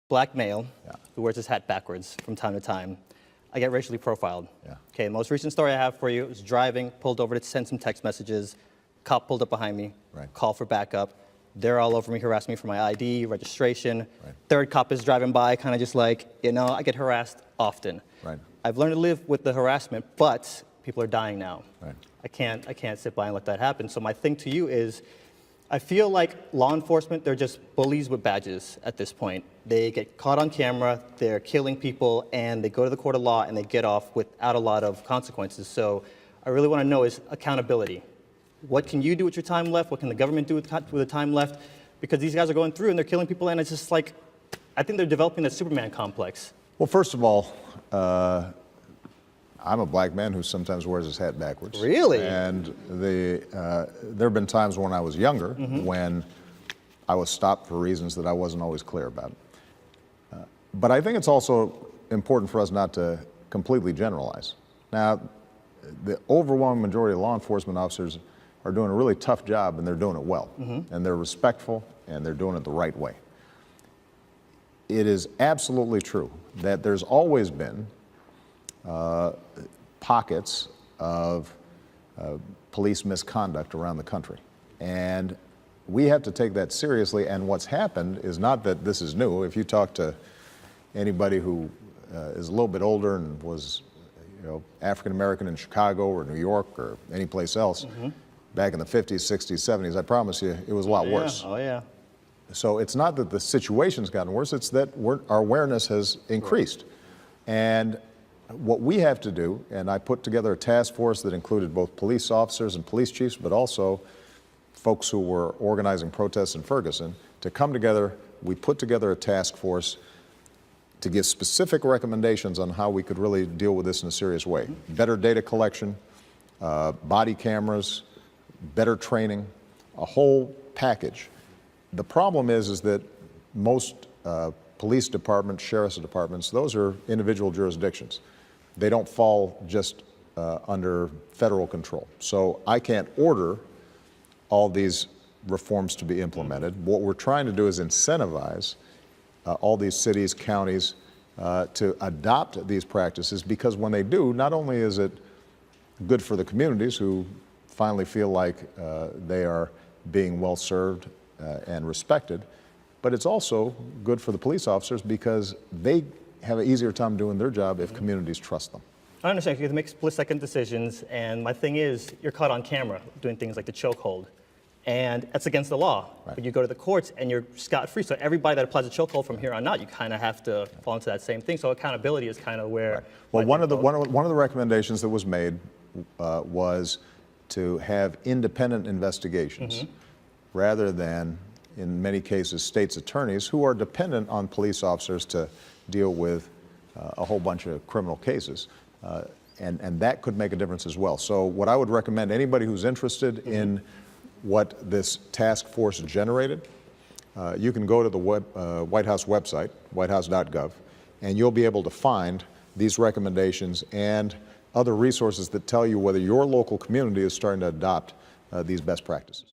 black male Yeah. who wears his hat backwards from time to time. I get racially profiled. Yeah. Okay, the most recent story I have for you is driving, pulled over to send some text messages. Cop pulled up behind me, Right. call for backup. They're all over me, harassing me for my ID, registration. Right. Third cop is driving by, kind of just like, I get harassed often. Right. I've learned to live with the harassment, but people are dying now. Right. I can't sit by and let that happen. So my thing to you is, I feel like law enforcement, they're just bullies with badges at this point. They get caught on camera, they're killing people, and they go to the court of law and they get off without a lot of consequences. So I really want to know is accountability. What can you do with your time left? What can the government do with the time left? Because these guys are going through and they're killing people, and it's just like, I think they're developing a Superman complex. Well, first of all, I'm a black man who sometimes wears his hat backwards. Really? And there have been times when I was younger when I was stopped for reasons that I wasn't always clear about. But I think it's also important for us not to completely generalize. Now, the overwhelming majority of law enforcement officers are doing a really tough job, and they're doing it well. And they're respectful, and they're doing it the right way. It is absolutely true that there's always been pockets of police misconduct around the country. And we have to take that seriously, and what's happened is not that this is new. If you talk to anybody who is a little bit older and was African-American in Chicago or New York or any place else, back in the 50s, 60s, 70s, I promise you, it was a lot worse. Oh, yeah. So it's not that the situation's gotten worse, it's that our awareness has increased. And what we have to do, and I put together a task force that included both police officers and police chiefs, but also folks who were organizing protests in Ferguson, to come together. We put together a task force to give specific recommendations on how we could really deal with this in a serious way. Better data collection, body cameras, better training, a whole package. The problem is that most police departments, sheriff's departments, those are individual jurisdictions. They don't fall just under federal control. So I can't order all these reforms to be implemented. What we're trying to do is incentivize all these cities, counties, to adopt these practices, because when they do, not only is it good for the communities who finally feel like they are being well served and respected, but it's also good for the police officers because they have an easier time doing their job if communities trust them. I understand, you have to make split-second decisions, and my thing is, you're caught on camera doing things like the chokehold, and that's against the law. Right. But you go to the courts and you're scot-free, so everybody that applies a chokehold from here on out, you kind of have to fall into that same thing. So accountability is kind of where... Right. Well, one of the recommendations that was made was to have independent investigations rather than, in many cases, state's attorneys who are dependent on police officers to deal with a whole bunch of criminal cases. And that could make a difference as well. So what I would recommend, anybody who's interested in what this task force generated, you can go to the White House website, whitehouse.gov, and you'll be able to find these recommendations and other resources that tell you whether your local community is starting to adopt these best practices.